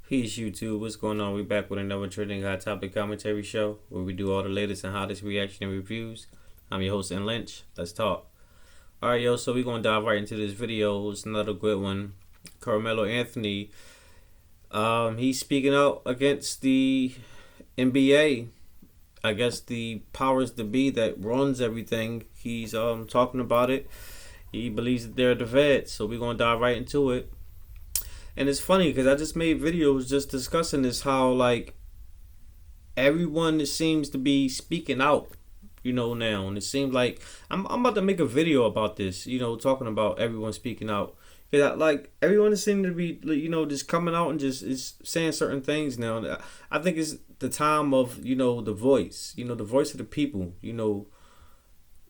Peace, YouTube. What's going on? We back with another trending hot topic commentary show where we do all the latest and hottest reaction and reviews. I'm your host, N Lynch. Let's talk. All right, yo. So we're gonna dive right into this video. It's another good one. Carmello Anthony. He's speaking out against the NBA. I guess the powers to be that runs everything. He's talking about it. He believes that they're the FEDS. So we're gonna dive right into it. And it's funny because I just made videos just discussing this, how like everyone seems to be speaking out, now. And it seems like I'm about to make a video about this, talking about everyone speaking out. Because like everyone seems to be, just coming out and just is saying certain things now. I think it's the time of, the voice, the voice of the people,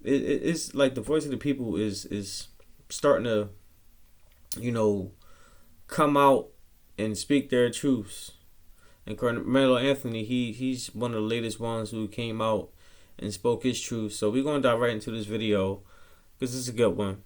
it's like the voice of the people is starting to, come out and speak their truths. And Carmello Anthony, he's one of the latest ones who came out and spoke his truth. So we're gonna dive right into this video because this is a good one.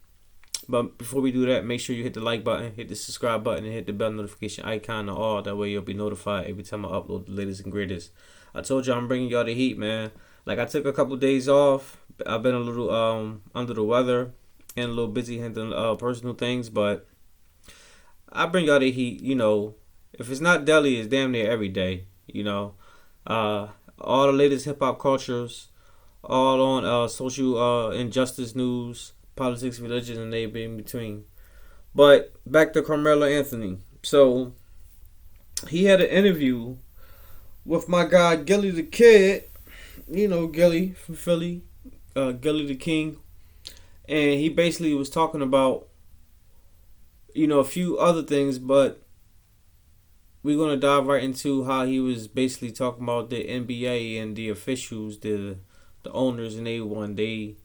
But before we do that, make sure you hit the like button, hit the subscribe button, and hit the bell notification icon and all. That way you'll be notified every time I upload the latest and greatest. I told you I'm bringing y'all the heat, man. Like I took a couple days off. I've been a little under the weather and a little busy handling personal things, but I bring y'all the heat, If it's not daily, it's damn near every day, All the latest hip hop cultures, all on social injustice news, politics, religion, and everything in between. But back to Carmello Anthony. So he had an interview with my guy Gilly the Kid, Gilly from Philly, Gilly the King, and he basically was talking about a few other things, but we're gonna dive right into how he was basically talking about the NBA and the officials, the owners, and everyone. They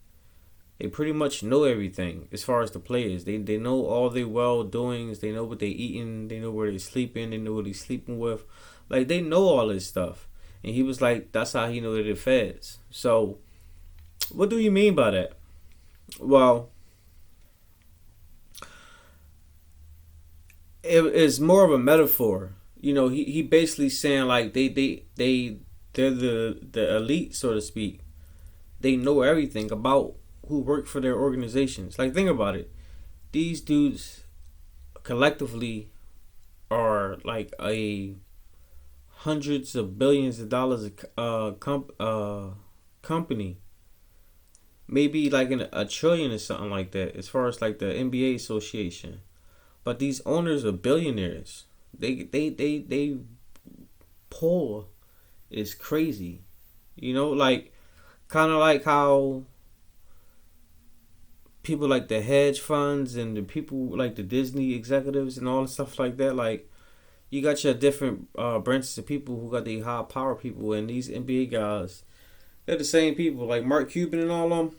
pretty much know everything as far as the players. They know all their well doings. They know what they eating. They know where they sleeping. They know what they sleeping with. Like they know all this stuff. And he was like, that's how he know they're the feds. So, what do you mean by that? Well, it's more of a metaphor. He basically saying like they're the elite, so to speak. They know everything about who work for their organizations. Like think about it. These dudes collectively are like a hundreds of billions of dollars company. Maybe like a trillion or something like that, as far as like the NBA association. But these owners are billionaires. They pull is crazy. Like kind of like how people like the hedge funds and the people like the Disney executives and all the stuff like that. Like you got your different branches of people who got the high power people, and these NBA guys, they're the same people. Like Mark Cuban and all of them.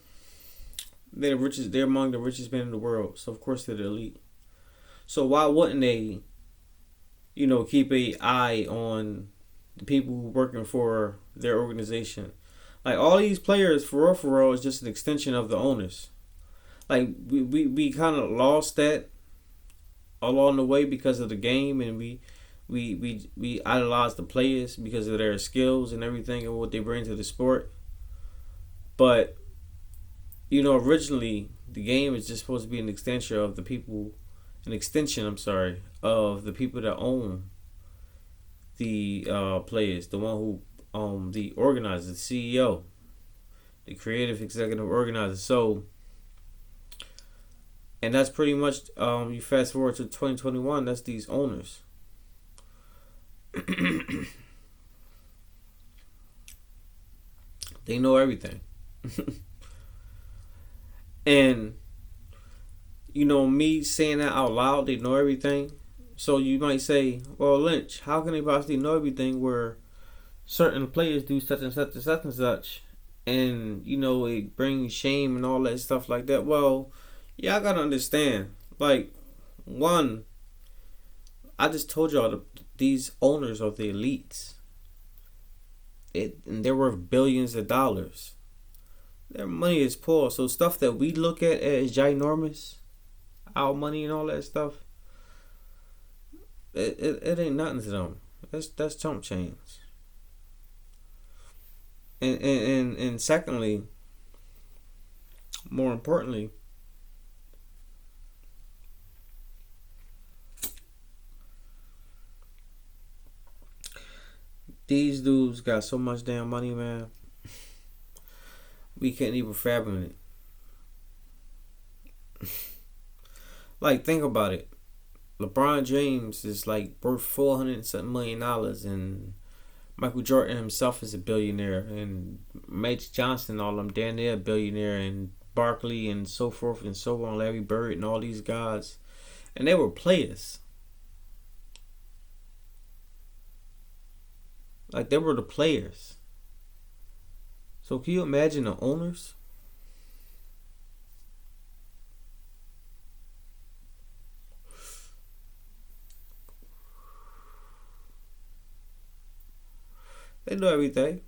They're the richest. They're among the richest men in the world. So of course they're the elite. So why wouldn't they, keep an eye on the people working for their organization? Like all these players, for real, is just an extension of the owners. Like we kind of lost that along the way because of the game, and we idolize the players because of their skills and everything and what they bring to the sport. But originally the game is just supposed to be an extension of the people. Of the people that own the players, the one who the organizer, the CEO, the creative executive organizer. So, and that's pretty much you fast forward to 2021. That's these owners. They know everything, and me saying that out loud, they know everything. So you might say, well, Lynch, how can they possibly know everything where certain players do such and such and such and such? And, it brings shame and all that stuff like that. Well, yeah, I gotta understand. Like, one, I just told y'all these owners are the elites. And they're worth billions of dollars. Their money is poor. So stuff that we look at as ginormous, our money and all that stuff, It ain't nothing to them. That's chump change. And secondly, more importantly, these dudes got so much damn money, man. We can't even fathom it. Like, think about it. LeBron James is like worth $400 million, and Michael Jordan himself is a billionaire, and Magic Johnson, all them damn near a billionaire, and Barkley and so forth and so on, Larry Bird and all these guys, and they were players. Like, they were the players. So can you imagine the owners? They know everything.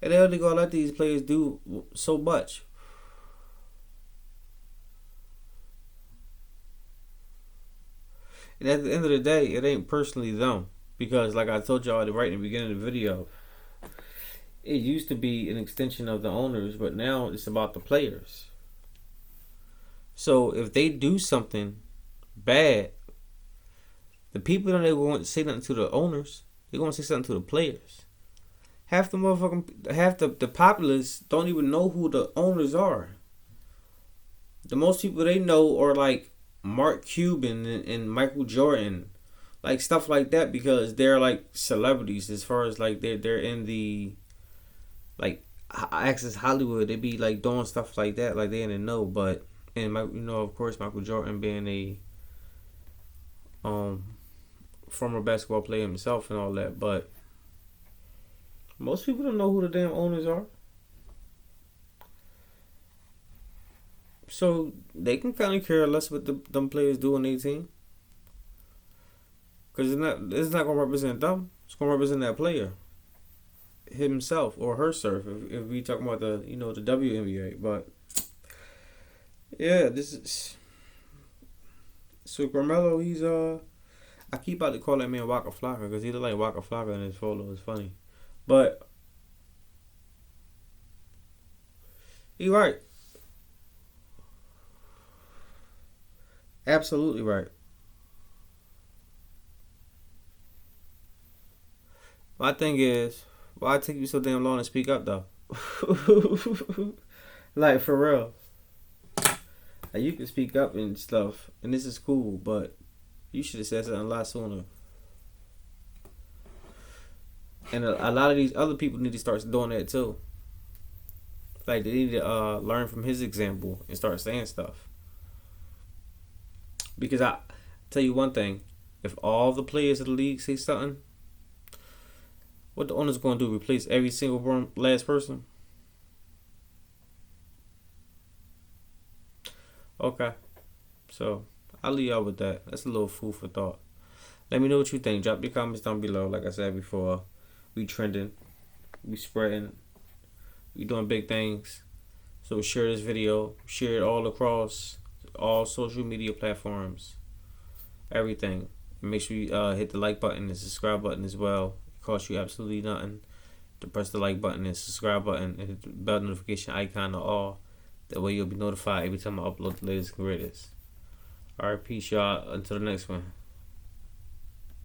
And they only gonna let these players do so much. And at the end of the day, it ain't personally them. Because like I told y'all right in the beginning of the video, it used to be an extension of the owners, but now it's about the players. So if they do something bad, the people don't even want to say nothing to the owners. They're gonna say something to the players. Half the populace don't even know who the owners are. The most people they know are like Mark Cuban and Michael Jordan, like stuff like that, because they're like celebrities as far as like they're in the like Access Hollywood. They be like doing stuff like that, like they in the know. But and of course Michael Jordan being a former basketball player himself and all that, but most people don't know who the damn owners are. So they can kind of care less what them players do on their team, because it's not gonna represent them. It's gonna represent that player himself or herself. If we talking about the the WNBA, but yeah, this is so Carmello. He's I keep about to call that man Waka Flocka because he look like Waka Flocka in his photo. It's funny. But he right. Absolutely right. My thing is, why it take you so damn long to speak up though? Like, for real. Like, you can speak up and stuff, and this is cool, but you should have said something a lot sooner. And a lot of these other people need to start doing that too. Like, they need to learn from his example and start saying stuff. Because I tell you one thing, if all the players of the league say something, what the owner's going to do? Replace every single last person? Okay. So, I'll leave y'all with that. That's a little food for thought. Let me know what you think. Drop your comments down below. Like I said before, we trending. We spreading. We doing big things. So share this video. Share it all across all social media platforms. Everything. And make sure you hit the like button and subscribe button as well. It costs you absolutely nothing to press the like button and subscribe button and hit the bell notification icon or all. That way you'll be notified every time I upload the latest and greatest. Alright, peace y'all. Until the next one.